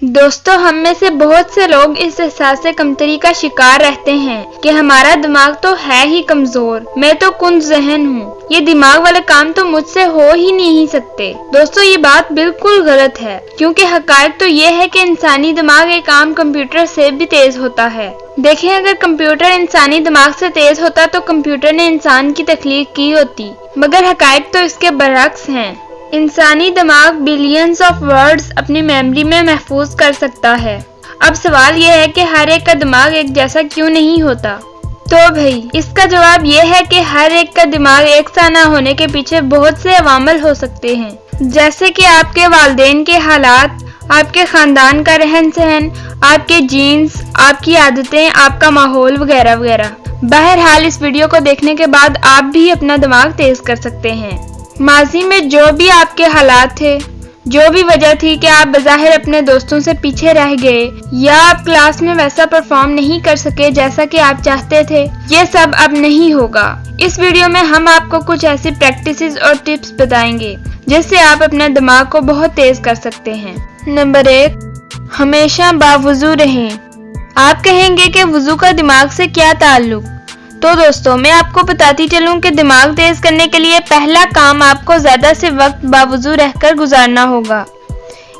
دوستو، ہم میں سے بہت سے لوگ اس احساس کمتری کا شکار رہتے ہیں کہ ہمارا دماغ تو ہے ہی کمزور، میں تو کند ذہن ہوں، یہ دماغ والے کام تو مجھ سے ہو ہی نہیں سکتے۔ دوستو، یہ بات بالکل غلط ہے، کیونکہ حقائق تو یہ ہے کہ انسانی دماغ ایک عام کمپیوٹر سے بھی تیز ہوتا ہے۔ دیکھیں، اگر کمپیوٹر انسانی دماغ سے تیز ہوتا تو کمپیوٹر نے انسان کی تخلیق کی ہوتی، مگر حقائق تو اس کے برعکس ہیں۔ انسانی دماغ بلینز آف ورڈز اپنی میموری میں محفوظ کر سکتا ہے۔ اب سوال یہ ہے کہ ہر ایک کا دماغ ایک جیسا کیوں نہیں ہوتا؟ تو بھائی، اس کا جواب یہ ہے کہ ہر ایک کا دماغ ایک سا نہ ہونے کے پیچھے بہت سے عوامل ہو سکتے ہیں، جیسے کہ آپ کے والدین کے حالات، آپ کے خاندان کا رہن سہن، آپ کے جینز، آپ کی عادتیں، آپ کا ماحول وغیرہ وغیرہ۔ بہرحال اس ویڈیو کو دیکھنے کے بعد آپ بھی اپنا دماغ تیز کر سکتے ہیں۔ ماضی میں جو بھی آپ کے حالات تھے، جو بھی وجہ تھی کہ آپ بظاہر اپنے دوستوں سے پیچھے رہ گئے یا آپ کلاس میں ویسا پرفارم نہیں کر سکے جیسا کہ آپ چاہتے تھے، یہ سب اب نہیں ہوگا۔ اس ویڈیو میں ہم آپ کو کچھ ایسی پریکٹسز اور ٹپس بتائیں گے جس سے آپ اپنے دماغ کو بہت تیز کر سکتے ہیں۔ نمبر 1، ہمیشہ باوضو رہیں۔ آپ کہیں گے کہ وضو کا دماغ سے کیا تعلق؟ تو دوستو، میں آپ کو بتاتی چلوں کہ دماغ تیز کرنے کے لیے پہلا کام آپ کو زیادہ سے وقت باوضو رہ کر گزارنا ہوگا۔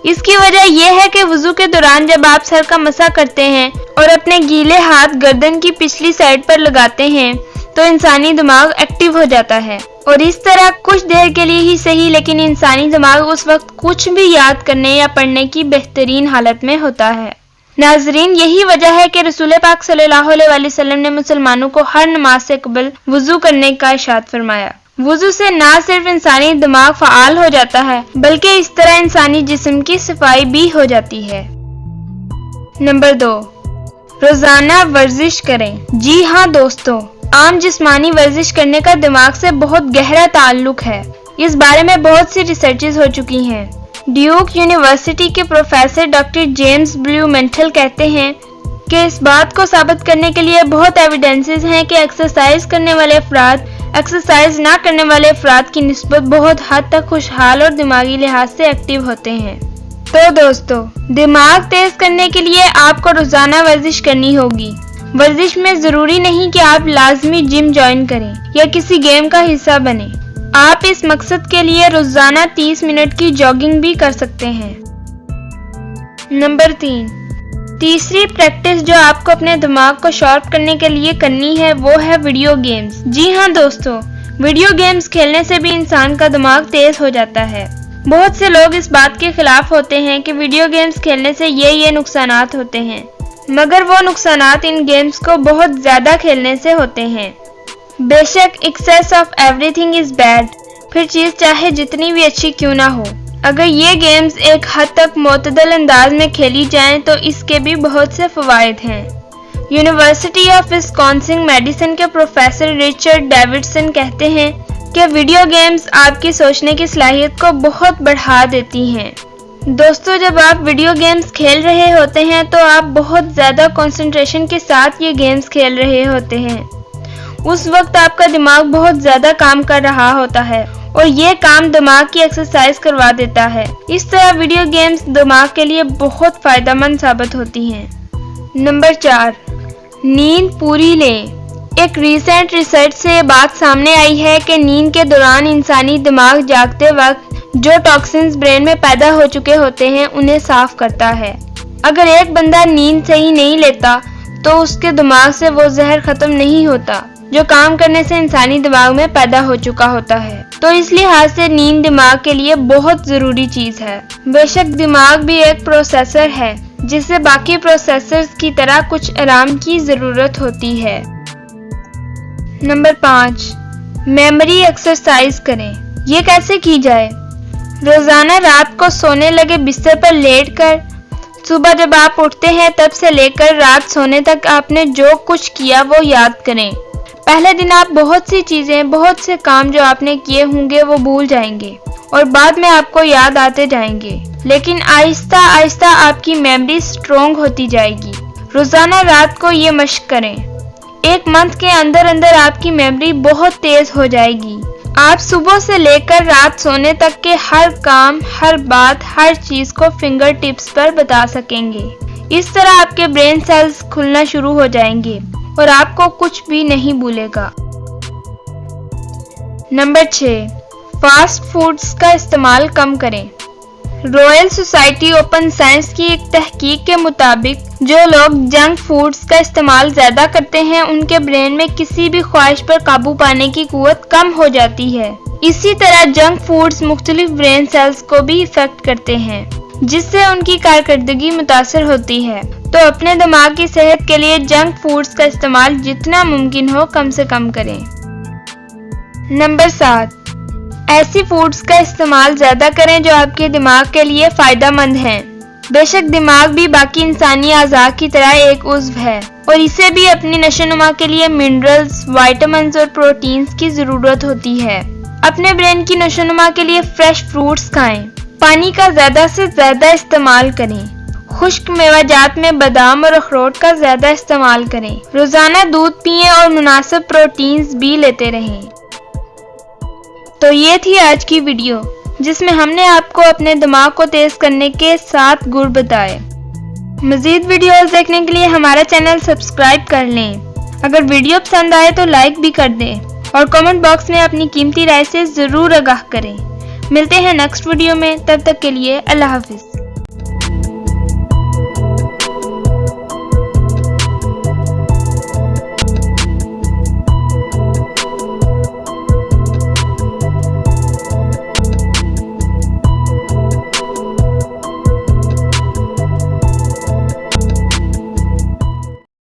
اس کی وجہ یہ ہے کہ وضو کے دوران جب آپ سر کا مسح کرتے ہیں اور اپنے گیلے ہاتھ گردن کی پچھلی سائڈ پر لگاتے ہیں تو انسانی دماغ ایکٹیو ہو جاتا ہے، اور اس طرح کچھ دیر کے لیے ہی صحیح لیکن انسانی دماغ اس وقت کچھ بھی یاد کرنے یا پڑھنے کی بہترین حالت میں ہوتا ہے۔ ناظرین، یہی وجہ ہے کہ رسول پاک صلی اللہ علیہ وسلم نے مسلمانوں کو ہر نماز سے قبل وضو کرنے کا ارشاد فرمایا۔ وضو سے نہ صرف انسانی دماغ فعال ہو جاتا ہے بلکہ اس طرح انسانی جسم کی صفائی بھی ہو جاتی ہے۔ نمبر 2، روزانہ ورزش کریں۔ جی ہاں دوستو، عام جسمانی ورزش کرنے کا دماغ سے بہت گہرا تعلق ہے۔ اس بارے میں بہت سی ریسرچز ہو چکی ہیں۔ ڈیوک یونیورسٹی کے پروفیسر ڈاکٹر جیمز بلیومینٹل کہتے ہیں کہ اس بات کو ثابت کرنے کے لیے بہت ایویڈنسز ہیں کہ ایکسرسائز کرنے والے افراد ایکسرسائز نہ کرنے والے افراد کی نسبت بہت حد تک خوشحال اور دماغی لحاظ سے ایکٹیو ہوتے ہیں۔ تو دوستو، دماغ تیز کرنے کے لیے آپ کو روزانہ ورزش کرنی ہوگی۔ ورزش میں ضروری نہیں کہ آپ لازمی جم جوائن کریں یا کسی گیم کا حصہ بنیں۔ آپ اس مقصد کے لیے روزانہ 30 منٹ کی جاگنگ بھی کر سکتے ہیں۔ نمبر 3، تیسری پریکٹس جو آپ کو اپنے دماغ کو شارپ کرنے کے لیے کرنی ہے وہ ہے ویڈیو گیمز۔ جی ہاں دوستو، ویڈیو گیمز کھیلنے سے بھی انسان کا دماغ تیز ہو جاتا ہے۔ بہت سے لوگ اس بات کے خلاف ہوتے ہیں کہ ویڈیو گیمز کھیلنے سے یہ نقصانات ہوتے ہیں، مگر وہ نقصانات ان گیمز کو بہت زیادہ کھیلنے سے ہوتے ہیں۔ بے شک access of every thing is bad, پھر چیز چاہے جتنی بھی اچھی کیوں نہ ہو، اگر یہ گیمز ایک حد تک معتدل انداز میں کھیلی جائیں تو اس کے بھی بہت سے فوائد ہیں۔ یونیورسٹی آف وسکونسن میڈیسن کے پروفیسر رچرڈ ڈیوڈسن کہتے ہیں کہ ویڈیو گیمز آپ کی سوچنے کی صلاحیت کو بہت بڑھا دیتی ہیں۔ دوستو، جب آپ ویڈیو گیمز کھیل رہے ہوتے ہیں تو آپ بہت زیادہ کنسنٹریشن کے ساتھ یہ گیمز کھیل رہے ہوتے ہیں۔ اس وقت آپ کا دماغ بہت زیادہ کام کر رہا ہوتا ہے اور یہ کام دماغ کی ایکسرسائز کروا دیتا ہے۔ اس طرح ویڈیو گیمز دماغ کے لیے بہت فائدہ مند ثابت ہوتی ہیں۔ نمبر 4، نیند پوری لیں۔ ایک ریسنٹ ریسرچ سے یہ بات سامنے آئی ہے کہ نیند کے دوران انسانی دماغ جاگتے وقت جو ٹاکسنز برین میں پیدا ہو چکے ہوتے ہیں انہیں صاف کرتا ہے۔ اگر ایک بندہ نیند صحیح نہیں لیتا تو اس کے دماغ سے وہ زہر ختم نہیں ہوتا جو کام کرنے سے انسانی دماغ میں پیدا ہو چکا ہوتا ہے، تو اس لحاظ سے نیند دماغ کے لیے بہت ضروری چیز ہے۔ بے شک دماغ بھی ایک پروسیسر ہے جسے باقی پروسیسرز کی طرح کچھ آرام کی ضرورت ہوتی ہے۔ نمبر 5، میموری ایکسرسائز کریں۔ یہ کیسے کی جائے؟ روزانہ رات کو سونے لگے بستر پر لیٹ کر صبح جب آپ اٹھتے ہیں تب سے لے کر رات سونے تک آپ نے جو کچھ کیا وہ یاد کریں۔ پہلے دن آپ بہت سی چیزیں، بہت سے کام جو آپ نے کیے ہوں گے وہ بھول جائیں گے اور بعد میں آپ کو یاد آتے جائیں گے، لیکن آہستہ آہستہ آپ کی میموری سٹرونگ ہوتی جائے گی۔ روزانہ رات کو یہ مشق کریں۔ ایک منتھ کے اندر آپ کی میموری بہت تیز ہو جائے گی۔ آپ صبح سے لے کر رات سونے تک کے ہر کام، ہر بات، ہر چیز کو فنگر ٹپس پر بتا سکیں گے۔ اس طرح آپ کے برین سیلز کھلنا شروع ہو جائیں گے اور آپ کو کچھ بھی نہیں بھولے گا۔ نمبر 6، فاسٹ فوڈز کا استعمال کم کریں۔ رائل سوسائٹی اوپن سائنس کی ایک تحقیق کے مطابق جو لوگ جنک فوڈز کا استعمال زیادہ کرتے ہیں ان کے برین میں کسی بھی خواہش پر قابو پانے کی قوت کم ہو جاتی ہے۔ اسی طرح جنک فوڈز مختلف برین سیلز کو بھی افیکٹ کرتے ہیں جس سے ان کی کارکردگی متاثر ہوتی ہے۔ تو اپنے دماغ کی صحت کے لیے جنک فوڈز کا استعمال جتنا ممکن ہو کم سے کم کریں۔ نمبر 7، ایسی فوڈز کا استعمال زیادہ کریں جو آپ کے دماغ کے لیے فائدہ مند ہیں۔ بے شک دماغ بھی باقی انسانی اعضاء کی طرح ایک عضو ہے اور اسے بھی اپنی نشو و نما کے لیے منرلز، وائٹامنز اور پروٹینز کی ضرورت ہوتی ہے۔ اپنے برین کی نشو و نما کے لیے فریش فروٹس کھائیں، پانی کا زیادہ سے زیادہ استعمال کریں، خشک میوہ جات میں بادام اور اخروٹ کا زیادہ استعمال کریں، روزانہ دودھ پئیں اور مناسب پروٹینز بھی لیتے رہیں۔ تو یہ تھی آج کی ویڈیو جس میں ہم نے آپ کو اپنے دماغ کو تیز کرنے کے 7 گر بتائے۔ مزید ویڈیوز دیکھنے کے لیے ہمارا چینل سبسکرائب کر لیں۔ اگر ویڈیو پسند آئے تو لائک بھی کر دیں اور کمنٹ باکس میں اپنی قیمتی رائے سے ضرور آگاہ کریں۔ ملتے ہیں نیکسٹ ویڈیو میں، تب تک کے لیے اللہ حافظ۔